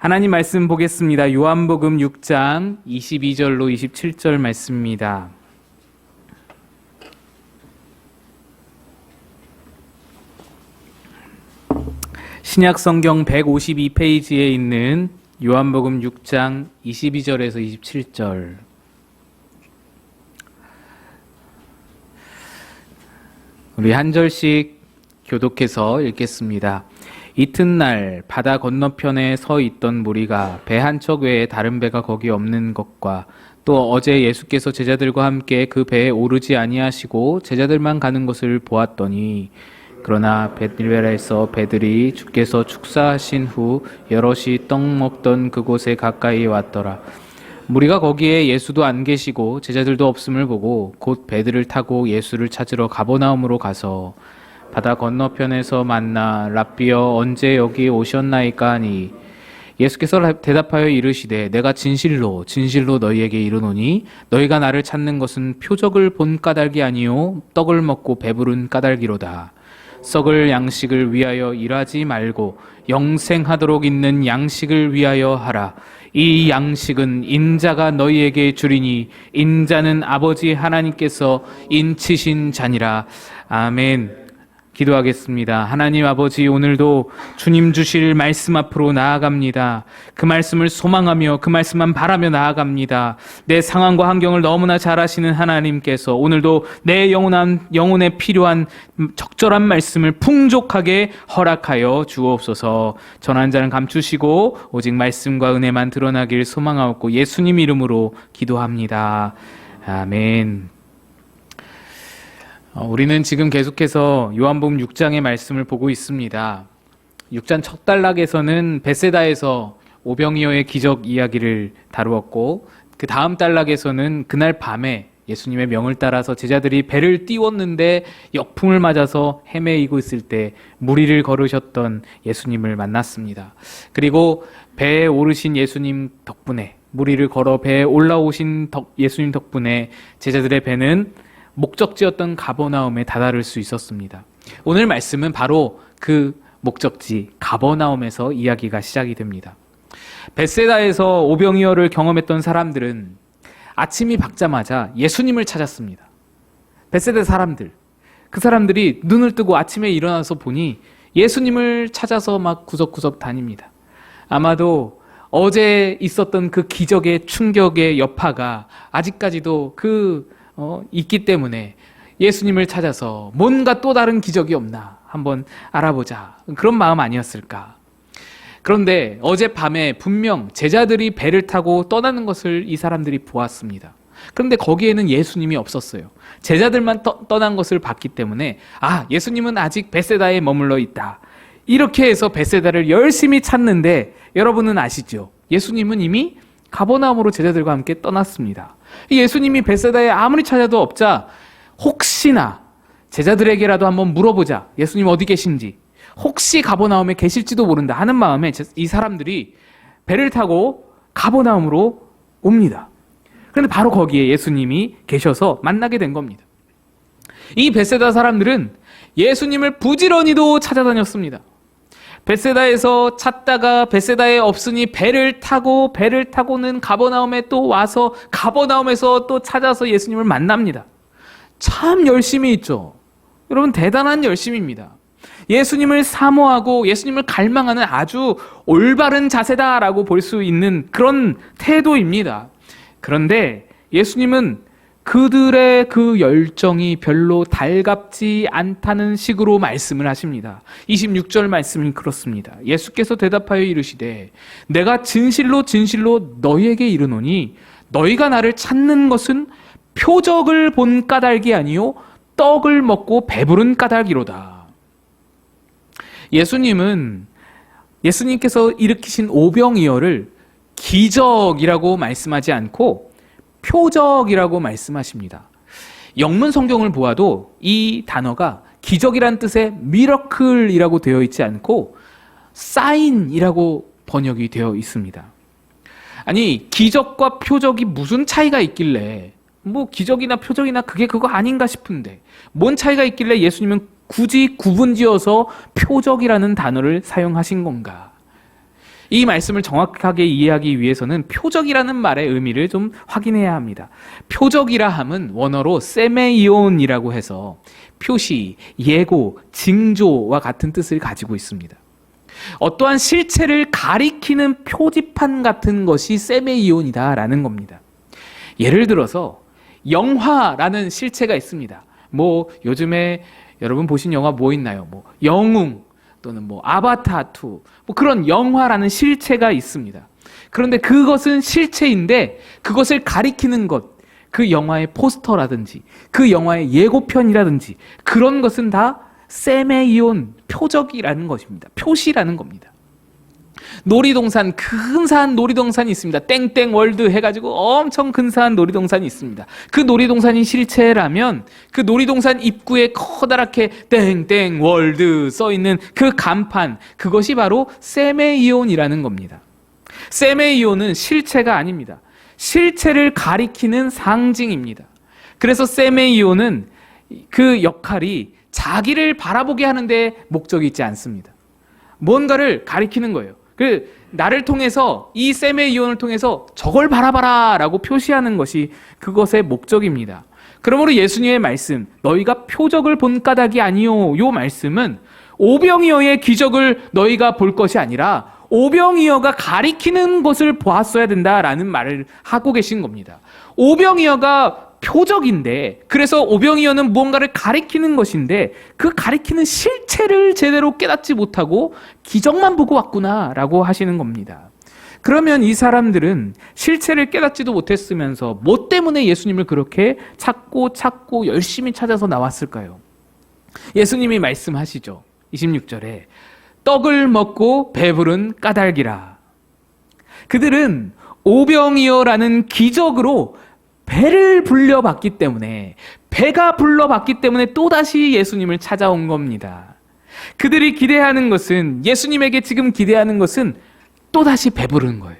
하나님 말씀 보겠습니다. 요한복음 6장 22절로 27절 말씀입니다. 신약 성경 152페이지에 있는 요한복음 6장 22절에서 27절. 우리 한 절씩 교독해서 읽겠습니다. 이튿날 바다 건너편에 서 있던 무리가 배 한 척 외에 다른 배가 거기 없는 것과 또 어제 예수께서 제자들과 함께 그 배에 오르지 아니하시고 제자들만 가는 것을 보았더니, 그러나 베드베라에서 배들이 주께서 축사하신 후 여럿이 떡 먹던 그곳에 가까이 왔더라. 무리가 거기에 예수도 안 계시고 제자들도 없음을 보고 곧 배들을 타고 예수를 찾으러 가버나움으로 가서 바다 건너편에서 만나 랍비여 언제 여기 오셨나이까 하니, 예수께서 대답하여 이르시되 내가 진실로 진실로 너희에게 이르노니 너희가 나를 찾는 것은 표적을 본 까닭이 아니요 떡을 먹고 배부른 까닭이로다. 썩을 양식을 위하여 일하지 말고 영생하도록 있는 양식을 위하여 하라. 이 양식은 인자가 너희에게 주리니 인자는 아버지 하나님께서 인치신 자니라. 아멘. 기도하겠습니다. 하나님 아버지, 오늘도 주님 주실 말씀 앞으로 나아갑니다. 그 말씀을 소망하며 그 말씀만 바라며 나아갑니다. 내 상황과 환경을 너무나 잘 아시는 하나님께서 오늘도 내 영혼에 필요한 적절한 말씀을 풍족하게 허락하여 주옵소서. 전한 자는 감추시고 오직 말씀과 은혜만 드러나길 소망하옵고 예수님 이름으로 기도합니다. 아멘. 우리는 지금 계속해서 요한복음 6장의 말씀을 보고 있습니다. 6장 첫 단락에서는 벳세다에서 오병이어의 기적 이야기를 다루었고, 그 다음 단락에서는 그날 밤에 예수님의 명을 따라서 제자들이 배를 띄웠는데 역풍을 맞아서 헤매이고 있을 때 무리를 걸으셨던 예수님을 만났습니다. 그리고 배에 오르신 예수님 덕분에, 무리를 걸어 배에 올라오신 예수님 덕분에 제자들의 배는 목적지였던 가버나움에 다다를 수 있었습니다. 오늘 말씀은 바로 그 목적지 가버나움에서 이야기가 시작이 됩니다. 벳세다에서 오병이어를 경험했던 사람들은 아침이 밝자마자 예수님을 찾았습니다. 벳세다 사람들, 그 사람들이 눈을 뜨고 아침에 일어나서 보니 예수님을 찾아서 막 구석구석 다닙니다. 아마도 어제 있었던 그 기적의 충격의 여파가 아직까지도 있기 때문에 예수님을 찾아서 뭔가 또 다른 기적이 없나 한번 알아보자, 그런 마음 아니었을까. 그런데 어젯밤에 분명 제자들이 배를 타고 떠나는 것을 이 사람들이 보았습니다. 그런데 거기에는 예수님이 없었어요. 제자들만 떠난 것을 봤기 때문에 예수님은 아직 벳세다에 머물러 있다, 이렇게 해서 벳세다를 열심히 찾는데, 여러분은 아시죠? 예수님은 이미 가버나움으로 제자들과 함께 떠났습니다. 예수님이 벳세다에 아무리 찾아도 없자 혹시나 제자들에게라도 한번 물어보자, 예수님 어디 계신지, 혹시 가버나움에 계실지도 모른다 하는 마음에 이 사람들이 배를 타고 가버나움으로 옵니다. 그런데 바로 거기에 예수님이 계셔서 만나게 된 겁니다. 이 벳세다 사람들은 예수님을 부지런히도 찾아다녔습니다. 벳세다에서 찾다가 벳세다에 없으니 배를 타고는 가버나움에 또 와서 가버나움에서 또 찾아서 예수님을 만납니다. 참 열심히 있죠. 여러분, 대단한 열심입니다. 예수님을 사모하고 예수님을 갈망하는 아주 올바른 자세다라고 볼 수 있는 그런 태도입니다. 그런데 예수님은 그들의 그 열정이 별로 달갑지 않다는 식으로 말씀을 하십니다. 26절 말씀이 그렇습니다. 예수께서 대답하여 이르시되 내가 진실로 진실로 너희에게 이르노니 너희가 나를 찾는 것은 표적을 본 까닭이 아니요 떡을 먹고 배부른 까닭이로다. 예수님께서 일으키신 오병이어를 기적이라고 말씀하지 않고 표적이라고 말씀하십니다. 영문 성경을 보아도 이 단어가 기적이란 뜻의 미러클이라고 되어 있지 않고 사인이라고 번역이 되어 있습니다. 아니, 기적과 표적이 무슨 차이가 있길래, 기적이나 표적이나 그거 아닌가 싶은데 뭔 차이가 있길래 예수님은 굳이 구분지어서 표적이라는 단어를 사용하신 건가? 이 말씀을 정확하게 이해하기 위해서는 표적이라는 말의 의미를 좀 확인해야 합니다. 표적이라 함은 원어로 세메이온이라고 해서 표시, 예고, 징조와 같은 뜻을 가지고 있습니다. 어떠한 실체를 가리키는 표지판 같은 것이 세메이온이다라는 겁니다. 예를 들어서 영화라는 실체가 있습니다. 뭐 요즘에 여러분 보신 영화 뭐 있나요? 뭐 영웅 또는 뭐 아바타 2, 뭐 그런 영화라는 실체가 있습니다. 그런데 그것은 실체인데 그것을 가리키는 것, 그 영화의 포스터라든지 그 영화의 예고편이라든지 그런 것은 다 세메이온, 표적이라는 것입니다. 표시라는 겁니다. 놀이동산, 근사한 놀이동산이 있습니다. 땡땡 월드 해가지고 엄청 근사한 놀이동산이 있습니다. 그 놀이동산이 실체라면 그 놀이동산 입구에 커다랗게 땡땡 월드 써있는 그 간판, 그것이 바로 세메이온이라는 겁니다. 세메이온은 실체가 아닙니다. 실체를 가리키는 상징입니다. 그래서 세메이온은 그 역할이 자기를 바라보게 하는데 목적이 있지 않습니다. 뭔가를 가리키는 거예요. 나를 통해서, 이 세메이온을 통해서 저걸 바라봐라 라고 표시하는 것이 그것의 목적입니다. 그러므로 예수님의 말씀, 너희가 표적을 본 까닭이 아니요, 요 말씀은 오병이어의 기적을 너희가 볼 것이 아니라 오병이어가 가리키는 것을 보았어야 된다라는 말을 하고 계신 겁니다. 오병이어가 표적인데, 그래서 오병이어는 무언가를 가리키는 것인데 그 가리키는 실체를 제대로 깨닫지 못하고 기적만 보고 왔구나라고 하시는 겁니다. 그러면 이 사람들은 실체를 깨닫지도 못했으면서 뭐 때문에 예수님을 그렇게 찾고 열심히 찾아서 나왔을까요? 예수님이 말씀하시죠. 26절에 떡을 먹고 배부른 까닭이라. 그들은 오병이어라는 기적으로 배를 불려봤기 때문에, 배가 불러봤기 때문에 또다시 예수님을 찾아온 겁니다. 그들이 기대하는 것은, 예수님에게 지금 기대하는 것은 또다시 배부르는 거예요.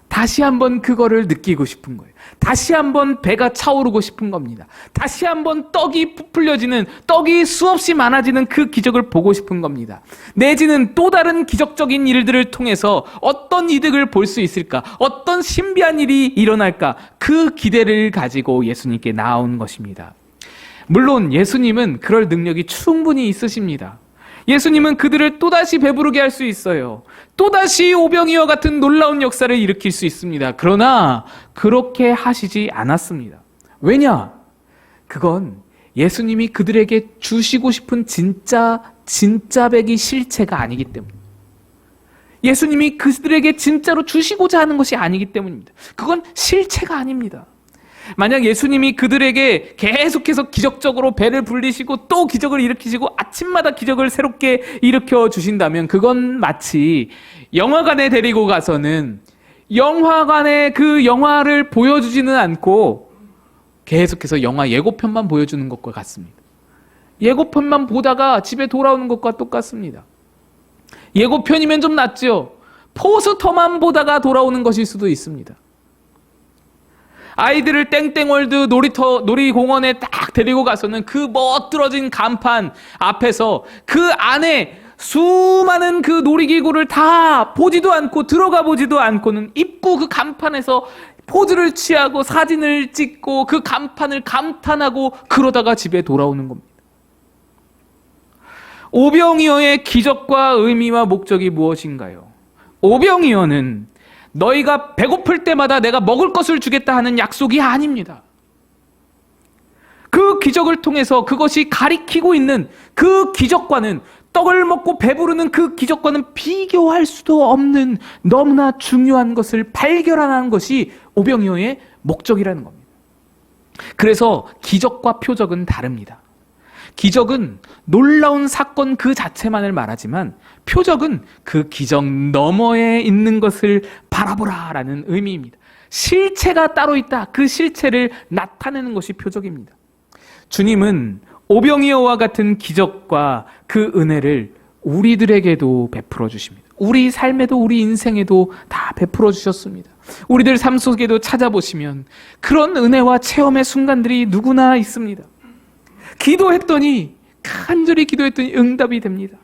다시 한번 그거를 느끼고 싶은 거예요. 다시 한번 배가 차오르고 싶은 겁니다. 다시 한번 떡이 부풀려지는, 떡이 수없이 많아지는 그 기적을 보고 싶은 겁니다. 내지는 또 다른 기적적인 일들을 통해서 어떤 이득을 볼 수 있을까? 어떤 신비한 일이 일어날까? 그 기대를 가지고 예수님께 나온 것입니다. 물론 예수님은 그럴 능력이 충분히 있으십니다. 예수님은 그들을 또다시 배부르게 할 수 있어요. 또다시 오병이어 같은 놀라운 역사를 일으킬 수 있습니다. 그러나 그렇게 하시지 않았습니다. 왜냐? 그건 예수님이 그들에게 주시고 싶은 진짜 백이 실체가 아니기 때문입니다. 예수님이 그들에게 진짜로 주시고자 하는 것이 아니기 때문입니다. 그건 실체가 아닙니다. 만약 예수님이 그들에게 계속해서 기적적으로 배를 불리시고 또 기적을 일으키시고 아침마다 기적을 새롭게 일으켜 주신다면 그건 마치 영화관에 데리고 가서는 영화관에 그 영화를 보여주지는 않고 계속해서 영화 예고편만 보여주는 것과 같습니다. 예고편만 보다가 집에 돌아오는 것과 똑같습니다. 예고편이면 좀 낫죠. 포스터만 보다가 돌아오는 것일 수도 있습니다. 아이들을 땡땡월드 놀이공원에 딱 데리고 가서는 그 멋들어진 간판 앞에서 그 안에 수많은 그 놀이기구를 다 보지도 않고 들어가 보지도 않고는 입구 그 간판에서 포즈를 취하고 사진을 찍고 그 간판을 감탄하고 그러다가 집에 돌아오는 겁니다. 오병이어의 기적과 의미와 목적이 무엇인가요? 오병이어는 너희가 배고플 때마다 내가 먹을 것을 주겠다 하는 약속이 아닙니다. 그 기적을 통해서 그것이 가리키고 있는 그 기적과는, 떡을 먹고 배부르는 그 기적과는 비교할 수도 없는 너무나 중요한 것을 발견하는 것이 오병이어의 목적이라는 겁니다. 그래서 기적과 표적은 다릅니다. 기적은 놀라운 사건 그 자체만을 말하지만 표적은 그 기적 너머에 있는 것을 바라보라라는 의미입니다. 실체가 따로 있다. 그 실체를 나타내는 것이 표적입니다. 주님은 오병이어와 같은 기적과 그 은혜를 우리들에게도 베풀어 주십니다. 우리 삶에도 우리 인생에도 다 베풀어 주셨습니다. 우리들 삶 속에도 찾아보시면 그런 은혜와 체험의 순간들이 누구나 있습니다. 간절히 기도했더니 응답이 됩니다.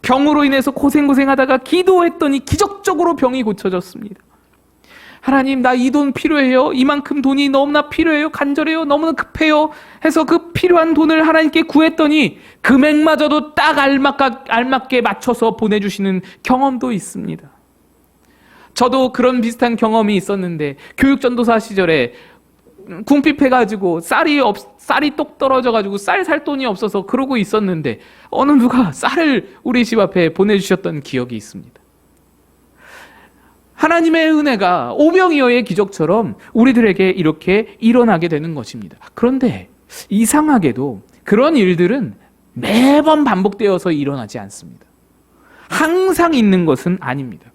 병으로 인해서 고생하다가 기도했더니 기적적으로 병이 고쳐졌습니다. 하나님, 나 이 돈 필요해요. 이만큼 돈이 너무나 필요해요. 간절해요. 너무나 급해요. 해서 그 필요한 돈을 하나님께 구했더니 금액마저도 딱 알맞게 맞춰서 보내주시는 경험도 있습니다. 저도 그런 비슷한 경험이 있었는데, 교육전도사 시절에 궁핍해가지고 쌀이 똑 떨어져가지고 쌀 살 돈이 없어서 그러고 있었는데, 어느 누가 쌀을 우리 집 앞에 보내주셨던 기억이 있습니다. 하나님의 은혜가 오병이어의 기적처럼 우리들에게 이렇게 일어나게 되는 것입니다. 그런데 이상하게도 그런 일들은 매번 반복되어서 일어나지 않습니다. 항상 있는 것은 아닙니다.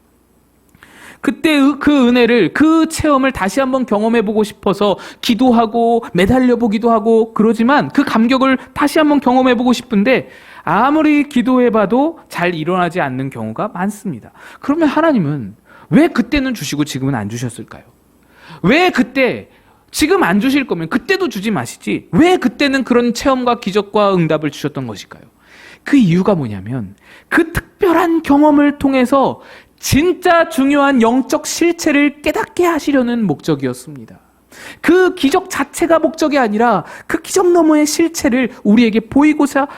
그때 그 은혜를, 그 체험을 다시 한번 경험해보고 싶어서 기도하고 매달려보기도 하고 그러지만, 그 감격을 다시 한번 경험해보고 싶은데 아무리 기도해봐도 잘 일어나지 않는 경우가 많습니다. 그러면 하나님은 왜 그때는 주시고 지금은 안 주셨을까요? 왜 그때, 지금 안 주실 거면 그때도 주지 마시지, 왜 그때는 그런 체험과 기적과 응답을 주셨던 것일까요? 그 이유가 뭐냐면, 그 특별한 경험을 통해서 진짜 중요한 영적 실체를 깨닫게 하시려는 목적이었습니다. 그 기적 자체가 목적이 아니라 그 기적 너머의 실체를 우리에게 보이고자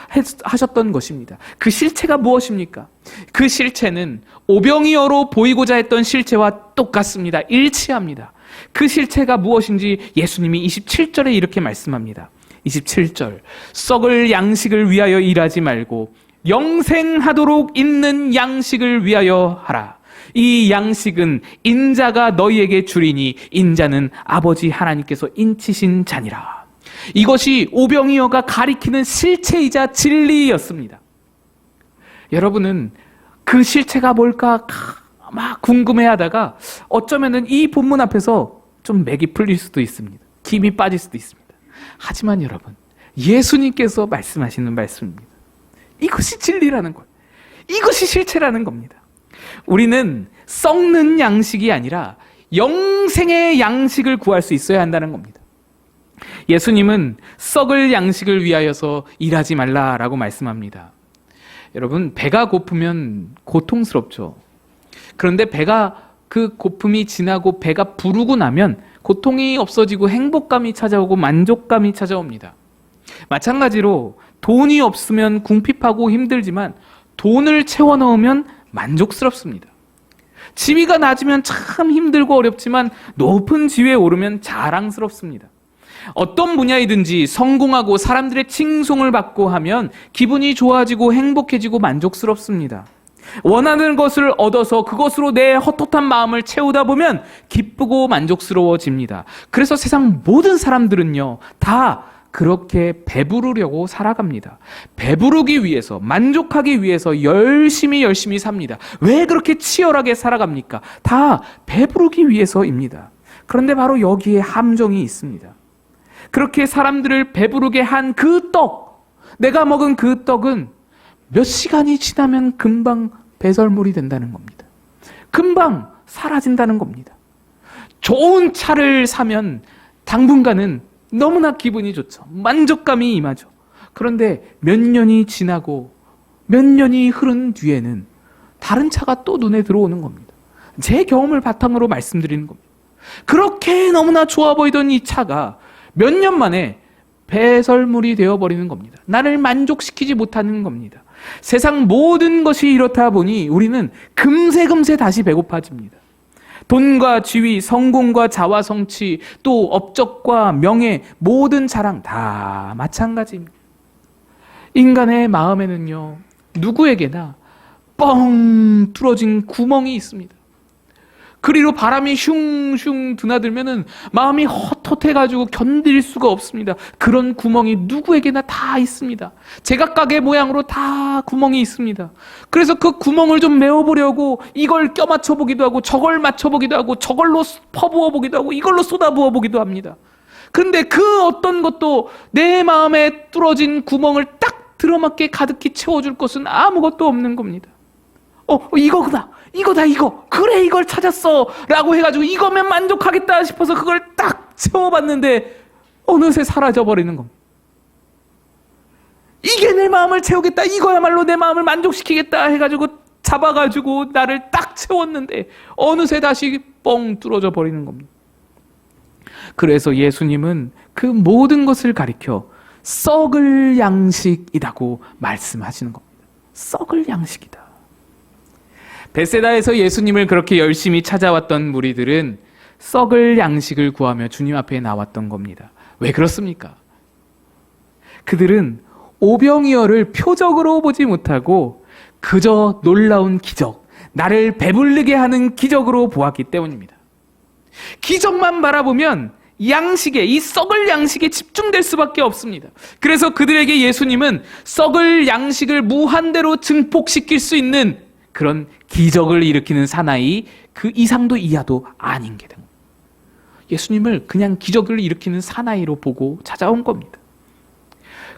하셨던 것입니다. 그 실체가 무엇입니까? 그 실체는 오병이어로 보이고자 했던 실체와 똑같습니다. 일치합니다. 그 실체가 무엇인지 예수님이 27절에 이렇게 말씀합니다. 27절, 썩을 양식을 위하여 일하지 말고 영생하도록 있는 양식을 위하여 하라. 이 양식은 인자가 너희에게 주리니 인자는 아버지 하나님께서 인치신 자니라. 이것이 오병이어가 가리키는 실체이자 진리였습니다. 여러분은 그 실체가 뭘까 막 궁금해하다가 어쩌면은 이 본문 앞에서 좀 맥이 풀릴 수도 있습니다. 김이 빠질 수도 있습니다. 하지만 여러분, 예수님께서 말씀하시는 말씀입니다. 이것이 진리라는 거예요. 이것이 실체라는 겁니다. 우리는 썩는 양식이 아니라 영생의 양식을 구할 수 있어야 한다는 겁니다. 예수님은 썩을 양식을 위하여서 일하지 말라라고 말씀합니다. 여러분, 배가 고프면 고통스럽죠. 그런데 그 고픔이 지나고 배가 부르고 나면 고통이 없어지고 행복감이 찾아오고 만족감이 찾아옵니다. 마찬가지로 돈이 없으면 궁핍하고 힘들지만 돈을 채워 넣으면 만족스럽습니다. 지위가 낮으면 참 힘들고 어렵지만 높은 지위에 오르면 자랑스럽습니다. 어떤 분야이든지 성공하고 사람들의 칭송을 받고 하면 기분이 좋아지고 행복해지고 만족스럽습니다. 원하는 것을 얻어서 그것으로 내 헛헛한 마음을 채우다 보면 기쁘고 만족스러워집니다. 그래서 세상 모든 사람들은요, 다 그렇게 배부르려고 살아갑니다. 배부르기 위해서, 만족하기 위해서 열심히 삽니다. 왜 그렇게 치열하게 살아갑니까? 다 배부르기 위해서입니다. 그런데 바로 여기에 함정이 있습니다. 그렇게 사람들을 배부르게 한 그 떡, 내가 먹은 그 떡은 몇 시간이 지나면 금방 배설물이 된다는 겁니다. 금방 사라진다는 겁니다. 좋은 차를 사면 당분간은 너무나 기분이 좋죠. 만족감이 임하죠. 그런데 몇 년이 지나고 몇 년이 흐른 뒤에는 다른 차가 또 눈에 들어오는 겁니다. 제 경험을 바탕으로 말씀드리는 겁니다. 그렇게 너무나 좋아 보이던 이 차가 몇 년 만에 배설물이 되어버리는 겁니다. 나를 만족시키지 못하는 겁니다. 세상 모든 것이 이렇다 보니 우리는 금세 다시 배고파집니다. 돈과 지위, 성공과 자와 성취, 또 업적과 명예, 모든 자랑 다 마찬가지입니다. 인간의 마음에는요, 누구에게나 뻥 뚫어진 구멍이 있습니다. 그리로 바람이 슝슝 드나들면은 마음이 헛헛해가지고 견딜 수가 없습니다. 그런 구멍이 누구에게나 다 있습니다. 제각각의 모양으로 다 구멍이 있습니다. 그래서 그 구멍을 좀 메워보려고 이걸 껴맞춰보기도 하고 저걸 맞춰보기도 하고 저걸로 퍼부어보기도 하고 이걸로 쏟아부어보기도 합니다. 그런데 그 어떤 것도 내 마음에 뚫어진 구멍을 딱 들어맞게 가득히 채워줄 것은 아무것도 없는 겁니다. 이거구나. 이거다. 그래, 이걸 찾았어 라고 해가지고 이거면 만족하겠다 싶어서 그걸 딱 채워봤는데 어느새 사라져버리는 겁니다. 이게 내 마음을 채우겠다, 이거야말로 내 마음을 만족시키겠다 해가지고 잡아가지고 나를 딱 채웠는데 어느새 다시 뻥 뚫어져 버리는 겁니다. 그래서 예수님은 그 모든 것을 가리켜 썩을 양식이라고 말씀하시는 겁니다. 썩을 양식이다. 베세다에서 예수님을 그렇게 열심히 찾아왔던 무리들은 썩을 양식을 구하며 주님 앞에 나왔던 겁니다. 왜 그렇습니까? 그들은 오병이어를 표적으로 보지 못하고 그저 놀라운 기적, 나를 배부르게 하는 기적으로 보았기 때문입니다. 기적만 바라보면 양식에, 이 썩을 양식에 집중될 수밖에 없습니다. 그래서 그들에게 예수님은 썩을 양식을 무한대로 증폭시킬 수 있는 그런 기적을 일으키는 사나이, 그 이상도 이하도 아닌 게 된 겁니다. 예수님을 그냥 기적을 일으키는 사나이로 보고 찾아온 겁니다.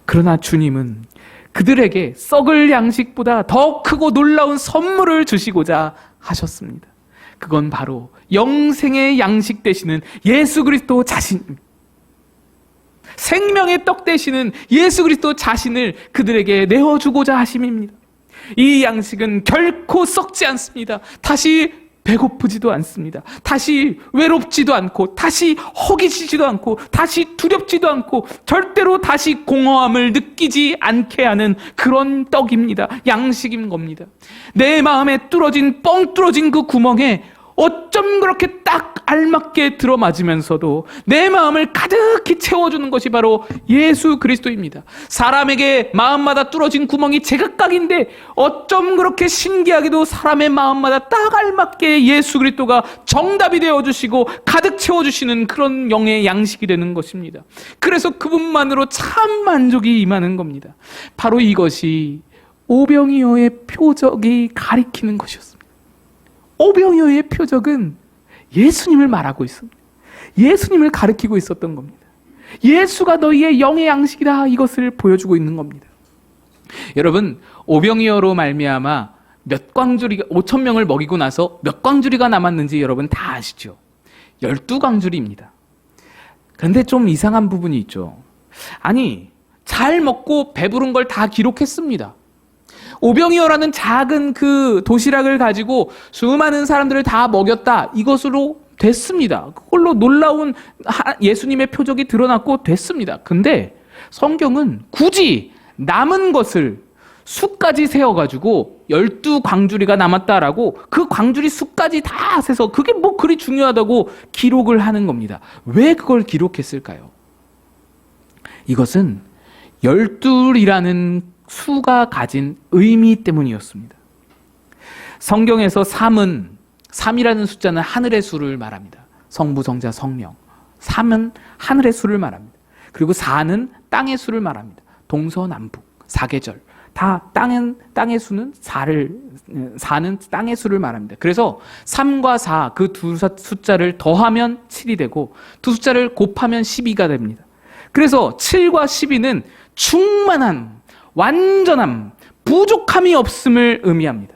그러나 주님은 그들에게 썩을 양식보다 더 크고 놀라운 선물을 주시고자 하셨습니다. 그건 바로 영생의 양식 되시는 예수 그리스도 자신입니다. 생명의 떡 되시는 예수 그리스도 자신을 그들에게 내어주고자 하심입니다. 이 양식은 결코 썩지 않습니다. 다시 배고프지도 않습니다. 다시 외롭지도 않고, 다시 허기지지도 않고, 다시 두렵지도 않고, 절대로 다시 공허함을 느끼지 않게 하는 그런 떡입니다. 양식인 겁니다. 내 마음에 뻥 뚫어진 그 구멍에 어쩜 그렇게 딱 알맞게 들어맞으면서도 내 마음을 가득히 채워주는 것이 바로 예수 그리스도입니다. 사람에게 마음마다 뚫어진 구멍이 제각각인데 어쩜 그렇게 신기하게도 사람의 마음마다 딱 알맞게 예수 그리스도가 정답이 되어주시고 가득 채워주시는 그런 영의 양식이 되는 것입니다. 그래서 그분만으로 참 만족이 임하는 겁니다. 바로 이것이 오병이어의 표적이 가리키는 것이었습니다. 오병이어의 표적은 예수님을 말하고 있습니다. 예수님을 가리키고 있었던 겁니다. 예수가 너희의 영의 양식이다, 이것을 보여주고 있는 겁니다. 여러분, 오병이어로 말미암아 몇 광주리가 5,000명을 먹이고 나서 몇 광주리가 남았는지 여러분 다 아시죠? 12광주리입니다. 그런데 좀 이상한 부분이 있죠. 아니, 잘 먹고 배부른 걸 다 기록했습니다. 오병이어라는 작은 그 도시락을 가지고 수많은 사람들을 다 먹였다, 이것으로 됐습니다. 그걸로 놀라운 예수님의 표적이 드러났고 됐습니다. 근데 성경은 굳이 남은 것을 수까지 세어가지고 12광주리가 남았다라고 그 광주리 수까지 다 세서 그게 뭐 그리 중요하다고 기록을 하는 겁니다. 왜 그걸 기록했을까요? 이것은 12이라는 수가 가진 의미 때문이었습니다. 성경에서 3이라는 숫자는 하늘의 수를 말합니다. 성부, 성자, 성령. 3은 하늘의 수를 말합니다. 그리고 4는 땅의 수를 말합니다. 동서남북, 사계절. 다 땅의 수는 4는 땅의 수를 말합니다. 그래서 3과 4, 그 두 숫자를 더하면 7이 되고 두 숫자를 곱하면 12가 됩니다. 그래서 7과 12는 충만한, 완전함, 부족함이 없음을 의미합니다.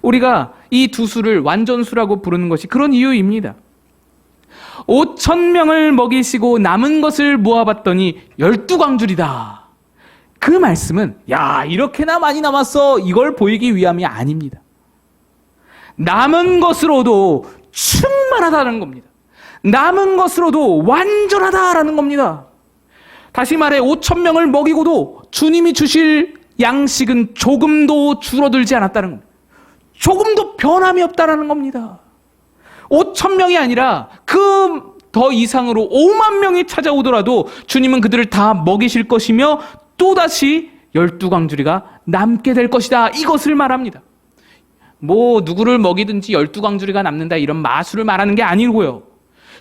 우리가 이 두 수를 완전수라고 부르는 것이 그런 이유입니다. 5,000명을 먹이시고 남은 것을 모아봤더니 12광주리다. 그 말씀은 야, 이렇게나 많이 남았어, 이걸 보이기 위함이 아닙니다. 남은 것으로도 충만하다는 겁니다. 남은 것으로도 완전하다라는 겁니다. 다시 말해 5,000명을 먹이고도 주님이 주실 양식은 조금도 줄어들지 않았다는 겁니다. 조금도 변함이 없다는 겁니다. 5,000명이 아니라 그 더 이상으로 5만 명이 찾아오더라도 주님은 그들을 다 먹이실 것이며 또다시 12광주리가 남게 될 것이다, 이것을 말합니다. 뭐 누구를 먹이든지 12광주리가 남는다, 이런 마술을 말하는 게 아니고요.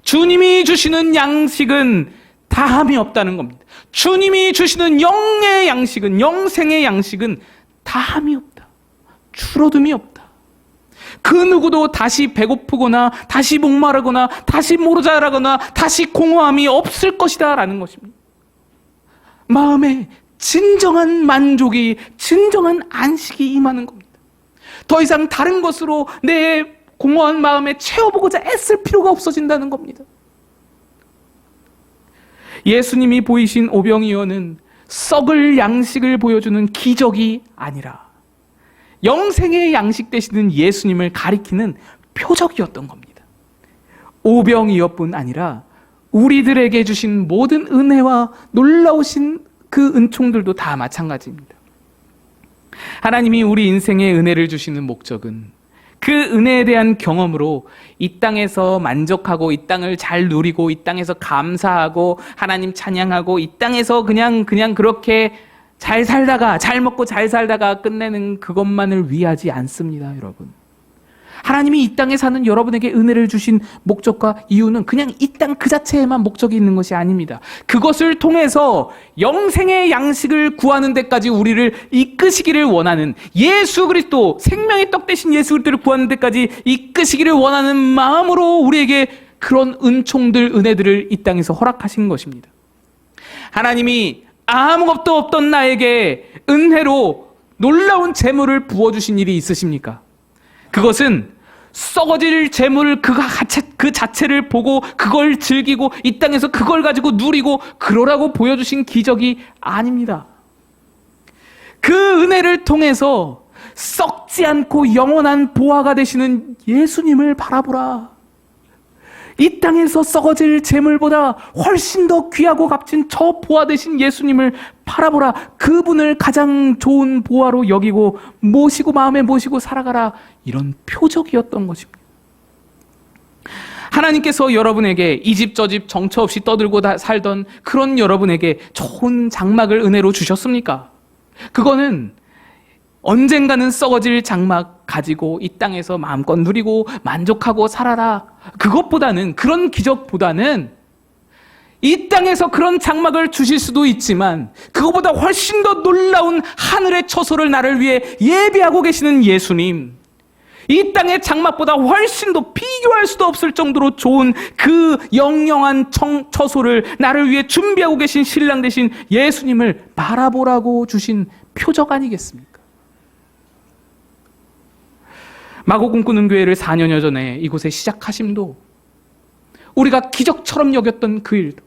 주님이 주시는 양식은 다함이 없다는 겁니다. 주님이 주시는 영의 양식은, 영생의 양식은 다함이 없다, 줄어듦이 없다. 그 누구도 다시 배고프거나 다시 목마르거나 다시 모자라거나 다시 공허함이 없을 것이다 라는 것입니다. 마음에 진정한 만족이, 진정한 안식이 임하는 겁니다. 더 이상 다른 것으로 내 공허한 마음에 채워보고자 애쓸 필요가 없어진다는 겁니다. 예수님이 보이신 오병이어는 썩을 양식을 보여주는 기적이 아니라 영생의 양식 되시는 예수님을 가리키는 표적이었던 겁니다. 오병이어뿐 아니라 우리들에게 주신 모든 은혜와 놀라우신 그 은총들도 다 마찬가지입니다. 하나님이 우리 인생에 은혜를 주시는 목적은 그 은혜에 대한 경험으로 이 땅에서 만족하고 이 땅을 잘 누리고 이 땅에서 감사하고 하나님 찬양하고 이 땅에서 그냥 그렇게 잘 살다가 잘 먹고 잘 살다가 끝내는 그것만을 위하지 않습니다, 여러분. 하나님이 이 땅에 사는 여러분에게 은혜를 주신 목적과 이유는 그냥 이 땅 그 자체에만 목적이 있는 것이 아닙니다. 그것을 통해서 영생의 양식을 구하는 데까지 우리를 이끄시기를 원하는 예수 그리스도, 생명의 떡 되신 예수 그리스도를 구하는 데까지 이끄시기를 원하는 마음으로 우리에게 그런 은총들, 은혜들을 이 땅에서 허락하신 것입니다. 하나님이 아무것도 없던 나에게 은혜로 놀라운 재물을 부어주신 일이 있으십니까? 그것은 썩어질 재물 그 자체를 보고 그걸 즐기고 이 땅에서 그걸 가지고 누리고 그러라고 보여주신 기적이 아닙니다. 그 은혜를 통해서 썩지 않고 영원한 보화가 되시는 예수님을 바라보라. 이 땅에서 썩어질 재물보다 훨씬 더 귀하고 값진 저 보화 되신 예수님을 바라보라. 그분을 가장 좋은 보화로 여기고 모시고 마음에 모시고 살아가라. 이런 표적이었던 것입니다. 하나님께서 여러분에게 이 집 저 집 정처 없이 떠들고 살던 그런 여러분에게 좋은 장막을 은혜로 주셨습니까? 그거는 언젠가는 썩어질 장막 가지고 이 땅에서 마음껏 누리고 만족하고 살아라. 그것보다는, 그런 기적보다는 이 땅에서 그런 장막을 주실 수도 있지만 그것보다 훨씬 더 놀라운 하늘의 처소를 나를 위해 예비하고 계시는 예수님, 이 땅의 장막보다 훨씬 더 비교할 수도 없을 정도로 좋은 그 영영한 처소를 나를 위해 준비하고 계신 신랑 되신 예수님을 바라보라고 주신 표적 아니겠습니까? 마고 꿈꾸는 교회를 4년여 전에 이곳에 시작하심도 우리가 기적처럼 여겼던 그 일도,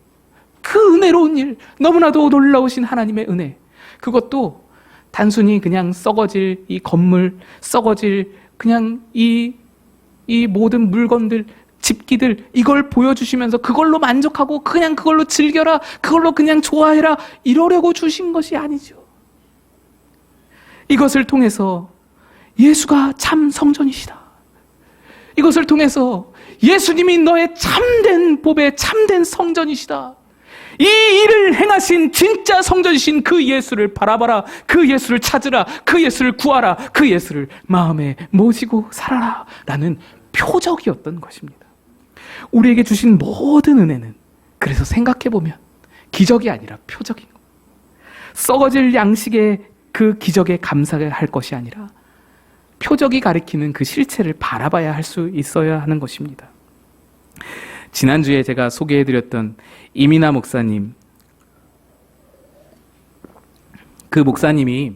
그 은혜로운 일, 너무나도 놀라우신 하나님의 은혜, 그것도 단순히 그냥 썩어질 이 건물, 썩어질 그냥 이 모든 물건들, 집기들, 이걸 보여주시면서 그걸로 만족하고 그냥 그걸로 즐겨라, 그걸로 그냥 좋아해라, 이러려고 주신 것이 아니죠. 이것을 통해서 예수가 참 성전이시다. 이것을 통해서 예수님이 너의 참된 법의 참된 성전이시다. 이 일을 행하신 진짜 성전이신 그 예수를 바라봐라. 그 예수를 찾으라. 그 예수를 구하라. 그 예수를 마음에 모시고 살아라. 라는 표적이었던 것입니다. 우리에게 주신 모든 은혜는 그래서 생각해보면 기적이 아니라 표적인 겁니다. 썩어질 양식의 그 기적에 감사할 것이 아니라 표적이 가리키는 그 실체를 바라봐야 할 수 있어야 하는 것입니다. 지난주에 제가 소개해드렸던 이민아 목사님, 그 목사님이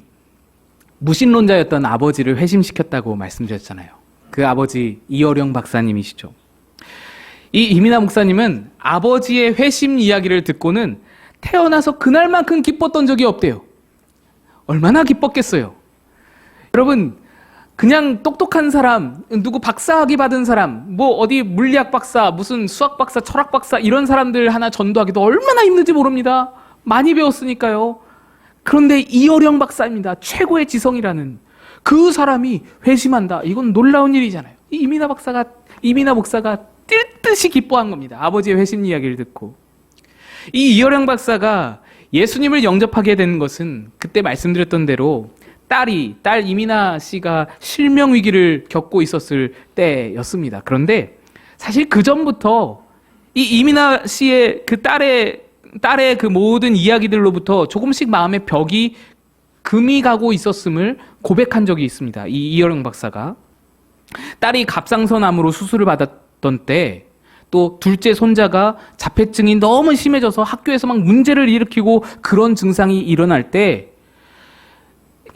무신론자였던 아버지를 회심시켰다고 말씀드렸잖아요. 그 아버지 이어령 박사님이시죠. 이 이민아 목사님은 아버지의 회심 이야기를 듣고는 태어나서 그날만큼 기뻤던 적이 없대요. 얼마나 기뻤겠어요. 여러분, 그냥 똑똑한 사람, 누구 박사학위 받은 사람, 뭐 어디 물리학 박사, 무슨 수학 박사, 철학 박사 이런 사람들 하나 전도하기도 얼마나 힘든지 모릅니다. 많이 배웠으니까요. 그런데 이어령 박사입니다. 최고의 지성이라는 그 사람이 회심한다. 이건 놀라운 일이잖아요. 이민아 목사가 뛸 듯이 기뻐한 겁니다. 아버지의 회심 이야기를 듣고. 이 이어령 박사가 예수님을 영접하게 된 것은 그때 말씀드렸던 대로 딸 이민아 씨가 실명 위기를 겪고 있었을 때였습니다. 그런데 사실 그 전부터 이 이민아 씨의 그 딸의 그 모든 이야기들로부터 조금씩 마음의 벽이 금이 가고 있었음을 고백한 적이 있습니다. 이 이어령 박사가 딸이 갑상선암으로 수술을 받았던 때, 또 둘째 손자가 자폐증이 너무 심해져서 학교에서 막 문제를 일으키고 그런 증상이 일어날 때,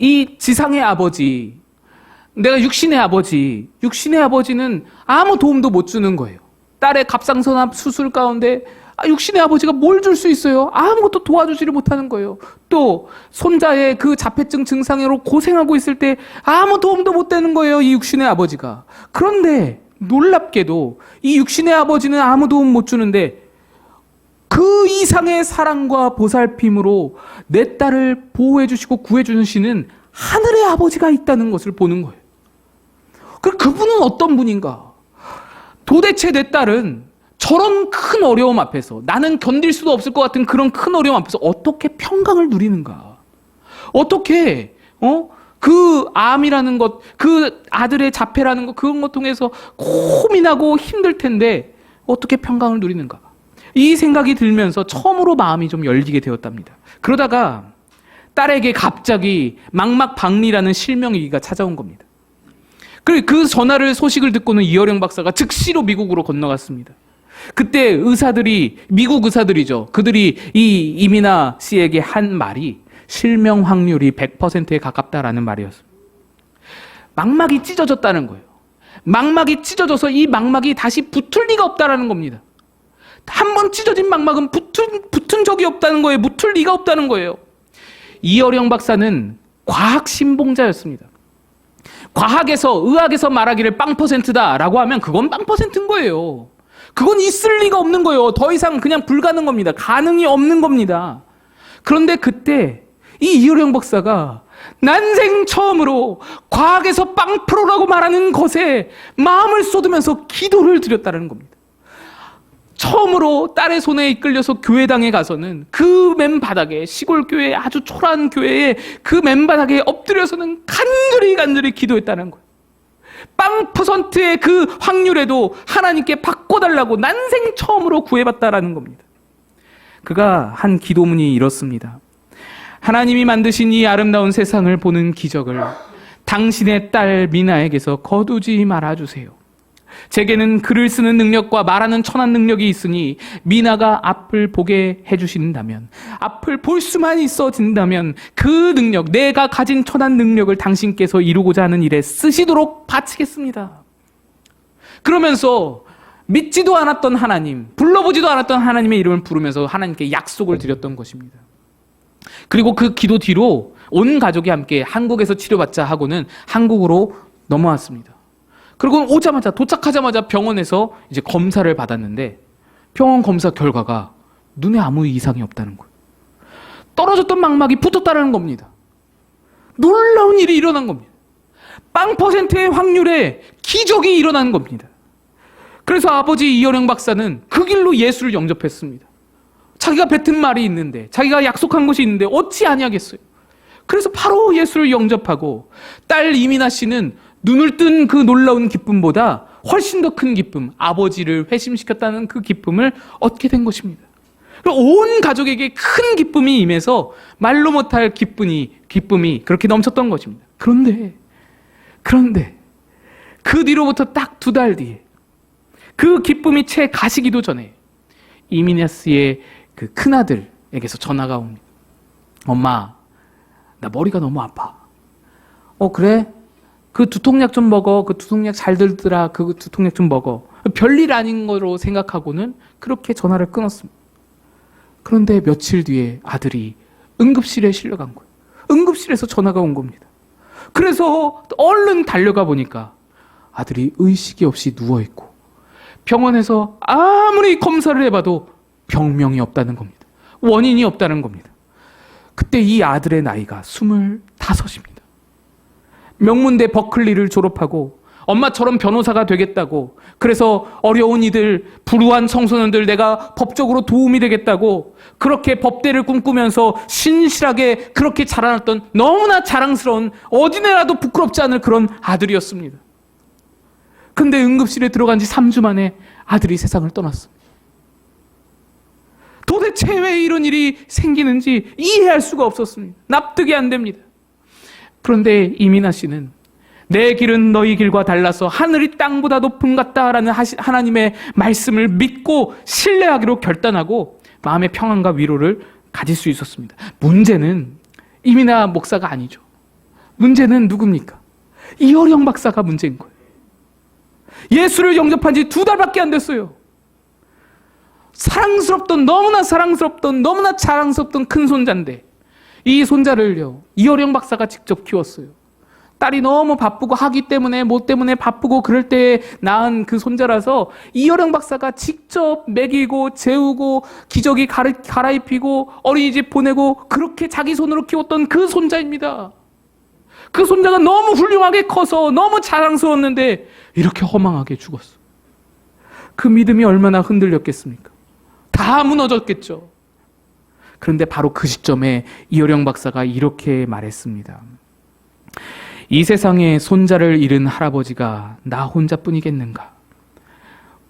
이 지상의 아버지, 내가 육신의 아버지는 아무 도움도 못 주는 거예요. 딸의 갑상선암 수술 가운데 육신의 아버지가 뭘 줄 수 있어요? 아무것도 도와주지를 못하는 거예요. 또 손자의 그 자폐증 증상으로 고생하고 있을 때 아무 도움도 못 되는 거예요, 이 육신의 아버지가. 그런데 놀랍게도 이 육신의 아버지는 아무 도움 못 주는데 그 이상의 사랑과 보살핌으로 내 딸을 보호해 주시고 구해 주시는 하늘의 아버지가 있다는 것을 보는 거예요. 그분은 어떤 분인가? 도대체 내 딸은 저런 큰 어려움 앞에서, 나는 견딜 수도 없을 것 같은 그런 큰 어려움 앞에서 어떻게 평강을 누리는가? 어떻게 그 암이라는 것, 그 아들의 자폐라는 것, 그런 것 통해서 고민하고 힘들 텐데 어떻게 평강을 누리는가? 이 생각이 들면서 처음으로 마음이 좀 열리게 되었답니다. 그러다가 딸에게 갑자기 망막박리라는 실명위기가 찾아온 겁니다. 그 전화를 소식을 듣고는 이어령 박사가 즉시로 미국으로 건너갔습니다. 그때 의사들이, 미국 의사들이죠. 그들이 이 이민아 씨에게 한 말이 실명 확률이 100%에 가깝다라는 말이었습니다. 망막이 찢어졌다는 거예요. 망막이 찢어져서 이 망막이 다시 붙을 리가 없다라는 겁니다. 한 번 찢어진 망막은 붙은 적이 없다는 거예요. 붙을 리가 없다는 거예요. 이어령 박사는 과학 신봉자였습니다. 과학에서, 의학에서 말하기를 빵 퍼센트다라고 하면 그건 빵 퍼센트인 거예요. 그건 있을 리가 없는 거예요. 더 이상 그냥 불가능 겁니다. 가능이 없는 겁니다. 그런데 그때 이 이어령 박사가 난생 처음으로 과학에서 빵 프로라고 말하는 것에 마음을 쏟으면서 기도를 드렸다는 겁니다. 처음으로 딸의 손에 이끌려서 교회당에 가서는 그 맨바닥에, 시골 교회, 아주 초라한 교회에 그 맨바닥에 엎드려서는 간절히 기도했다는 거예요. 빵 퍼센트의 그 확률에도 하나님께 바꿔달라고 난생 처음으로 구해봤다라는 겁니다. 그가 한 기도문이 이렇습니다. 하나님이 만드신 이 아름다운 세상을 보는 기적을 당신의 딸 미나에게서 거두지 말아주세요. 제게는 글을 쓰는 능력과 말하는 천한 능력이 있으니 미나가 앞을 보게 해주신다면, 앞을 볼 수만 있어진다면 그 능력, 내가 가진 천한 능력을 당신께서 이루고자 하는 일에 쓰시도록 바치겠습니다. 그러면서 믿지도 않았던 하나님, 불러보지도 않았던 하나님의 이름을 부르면서 하나님께 약속을 드렸던 것입니다. 그리고 그 기도 뒤로 온 가족이 함께 한국에서 치료받자 하고는 한국으로 넘어왔습니다. 그리고 도착하자마자 병원에서 이제 검사를 받았는데 병원 검사 결과가 눈에 아무 이상이 없다는 거예요. 떨어졌던 망막이 붙었다는 겁니다. 놀라운 일이 일어난 겁니다. 빵 퍼센트의 확률에 기적이 일어난 겁니다. 그래서 아버지 이어령 박사는 그 길로 예수를 영접했습니다. 자기가 뱉은 말이 있는데, 자기가 약속한 것이 있는데 어찌 아니하겠어요. 그래서 바로 예수를 영접하고 딸 이민아 씨는 눈을 뜬 그 놀라운 기쁨보다 훨씬 더 큰 기쁨, 아버지를 회심시켰다는 그 기쁨을 얻게 된 것입니다. 온 가족에게 큰 기쁨이 임해서 말로 못할 기쁨이 그렇게 넘쳤던 것입니다. 그런데 그 뒤로부터 딱 2달 뒤에 그 기쁨이 채 가시기도 전에 이민아 씨의 그 큰아들에게서 전화가 옵니다. 엄마, 나 머리가 너무 아파. 그래? 그 두통약 좀 먹어. 그 두통약 잘 들더라. 그 두통약 좀 먹어. 별일 아닌 거로 생각하고는 그렇게 전화를 끊었습니다. 그런데 며칠 뒤에 아들이 응급실에 실려간 거예요. 응급실에서 전화가 온 겁니다. 그래서 얼른 달려가 보니까 아들이 의식이 없이 누워있고 병원에서 아무리 검사를 해봐도 병명이 없다는 겁니다. 원인이 없다는 겁니다. 그때 이 아들의 나이가 25입니다. 명문대 버클리를 졸업하고 엄마처럼 변호사가 되겠다고, 그래서 어려운 이들, 불우한 청소년들 내가 법적으로 도움이 되겠다고 그렇게 법대를 꿈꾸면서 신실하게 그렇게 자라났던 너무나 자랑스러운, 어디내라도 부끄럽지 않을 그런 아들이었습니다. 근데 응급실에 들어간 지 3주 만에 아들이 세상을 떠났습니다. 도대체 왜 이런 일이 생기는지 이해할 수가 없었습니다. 납득이 안 됩니다. 그런데 이민아 씨는 내 길은 너희 길과 달라서 하늘이 땅보다 높음 같다라는 하나님의 말씀을 믿고 신뢰하기로 결단하고 마음의 평안과 위로를 가질 수 있었습니다. 문제는 이민아 목사가 아니죠. 문제는 누굽니까? 이어령 박사가 문제인 거예요. 예수를 영접한 지 2달밖에 안 됐어요. 너무나 사랑스럽던, 너무나 자랑스럽던 큰 손자인데 이 손자를요, 이어령 박사가 직접 키웠어요. 딸이 너무 바쁘고 하기 때문에 뭐 때문에 바쁘고 그럴 때 낳은 그 손자라서 이어령 박사가 직접 먹이고 재우고 기저귀 갈아입히고 어린이집 보내고 그렇게 자기 손으로 키웠던 그 손자입니다. 그 손자가 너무 훌륭하게 커서 너무 자랑스러웠는데 이렇게 허망하게 죽었어. 그 믿음이 얼마나 흔들렸겠습니까? 다 무너졌겠죠. 그런데 바로 그 시점에 이어령 박사가 이렇게 말했습니다. 이 세상에 손자를 잃은 할아버지가 나 혼자뿐이겠는가?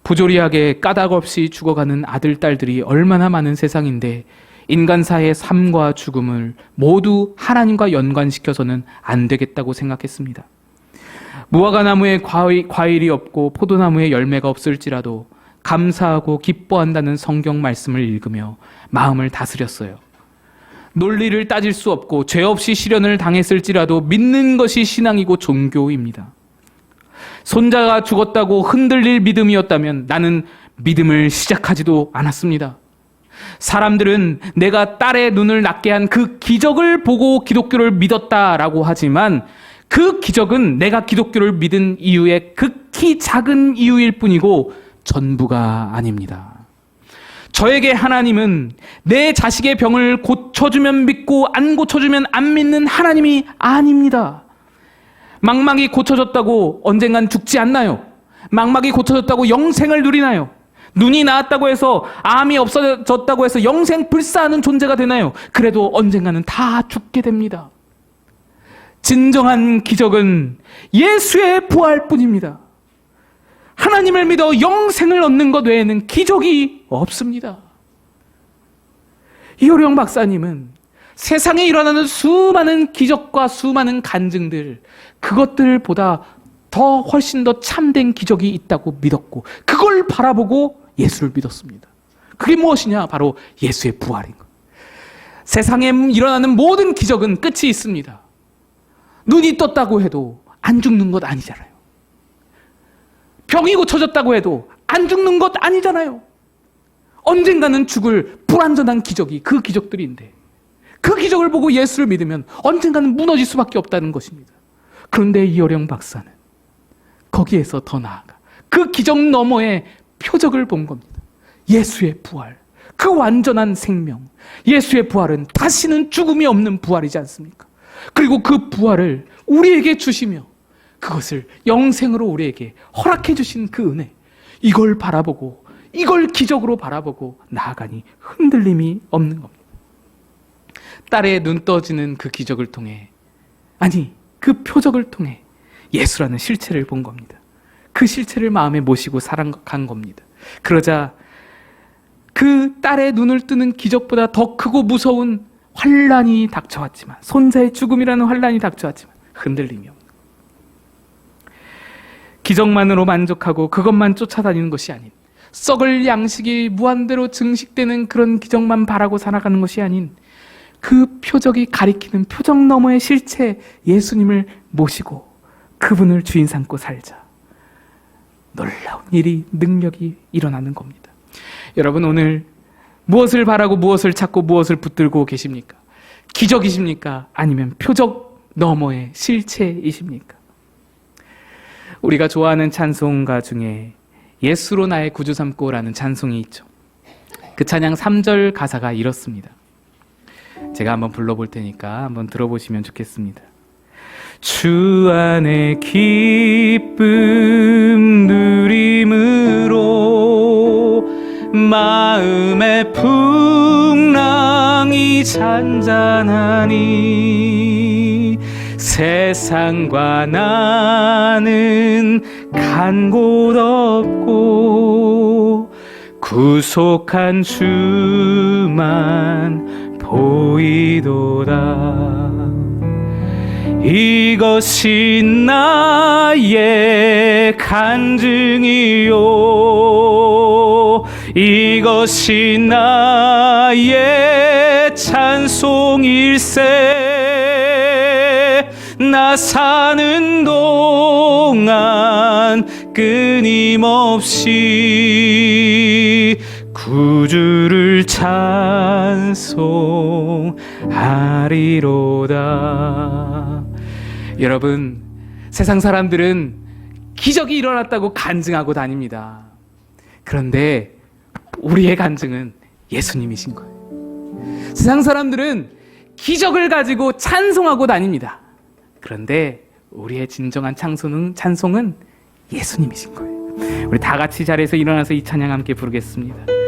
부조리하게 까닭 없이 죽어가는 아들, 딸들이 얼마나 많은 세상인데 인간사의 삶과 죽음을 모두 하나님과 연관시켜서는 안 되겠다고 생각했습니다. 무화과나무에 과일이 없고 포도나무에 열매가 없을지라도 감사하고 기뻐한다는 성경 말씀을 읽으며 마음을 다스렸어요. 논리를 따질 수 없고 죄 없이 시련을 당했을지라도 믿는 것이 신앙이고 종교입니다. 손자가 죽었다고 흔들릴 믿음이었다면 나는 믿음을 시작하지도 않았습니다. 사람들은 내가 딸의 눈을 낫게 한 그 기적을 보고 기독교를 믿었다라고 하지만 그 기적은 내가 기독교를 믿은 이유의 극히 작은 이유일 뿐이고 전부가 아닙니다. 저에게 하나님은 내 자식의 병을 고쳐주면 믿고 안 고쳐주면 안 믿는 하나님이 아닙니다. 망막이 고쳐졌다고 언젠간 죽지 않나요? 망막이 고쳐졌다고 영생을 누리나요? 눈이 나았다고 해서 암이 없어졌다고 해서 영생 불사하는 존재가 되나요? 그래도 언젠가는 다 죽게 됩니다. 진정한 기적은 예수의 부활뿐입니다. 하나님을 믿어 영생을 얻는 것 외에는 기적이 없습니다. 이호령 박사님은 세상에 일어나는 수많은 기적과 수많은 간증들, 그것들보다 훨씬 더 참된 기적이 있다고 믿었고 그걸 바라보고 예수를 믿었습니다. 그게 무엇이냐? 바로 예수의 부활인 것. 세상에 일어나는 모든 기적은 끝이 있습니다. 눈이 떴다고 해도 안 죽는 것 아니잖아요. 병이 고쳐졌다고 해도 안 죽는 것 아니잖아요. 언젠가는 죽을 불완전한 기적이 그 기적들인데 그 기적을 보고 예수를 믿으면 언젠가는 무너질 수밖에 없다는 것입니다. 그런데 이어령 박사는 거기에서 더 나아가 그 기적 너머의 표적을 본 겁니다. 예수의 부활, 그 완전한 생명. 예수의 부활은 다시는 죽음이 없는 부활이지 않습니까? 그리고 그 부활을 우리에게 주시며 그것을 영생으로 우리에게 허락해 주신 그 은혜, 이걸 바라보고 이걸 기적으로 바라보고 나아가니 흔들림이 없는 겁니다. 딸의 눈 떠지는 그 기적을 통해, 아니 그 표적을 통해 예수라는 실체를 본 겁니다. 그 실체를 마음에 모시고 살아간 겁니다. 그러자 그 딸의 눈을 뜨는 기적보다 더 크고 무서운 환란이 닥쳐왔지만, 손자의 죽음이라는 환란이 닥쳐왔지만 흔들림이 없는, 기적만으로 만족하고 그것만 쫓아다니는 것이 아닌, 썩을 양식이 무한대로 증식되는 그런 기적만 바라고 살아가는 것이 아닌 그 표적이 가리키는 표적 너머의 실체 예수님을 모시고 그분을 주인 삼고 살자. 놀라운 일이, 능력이 일어나는 겁니다. 여러분, 오늘 무엇을 바라고 무엇을 찾고 무엇을 붙들고 계십니까? 기적이십니까? 아니면 표적 너머의 실체이십니까? 우리가 좋아하는 찬송가 중에 예수로 나의 구주 삼고라는 찬송이 있죠. 그 찬양 3절 가사가 이렇습니다. 제가 한번 불러볼 테니까 한번 들어보시면 좋겠습니다. 주 안에 기쁨 누림으로 마음의 풍랑이 잔잔하니 세상과 나는 간 곳 없고 구속한 주만 보이도다. 이것이 나의 간증이요, 이것이 나의 찬송일세. 나 사는 동안 끊임없이 구주를 찬송하리로다. 여러분, 세상 사람들은 기적이 일어났다고 간증하고 다닙니다. 그런데 우리의 간증은 예수님이신 거예요. 세상 사람들은 기적을 가지고 찬송하고 다닙니다. 그런데 우리의 진정한 찬송은 예수님이신 거예요. 우리 다 같이 자리에서 일어나서 이 찬양 함께 부르겠습니다.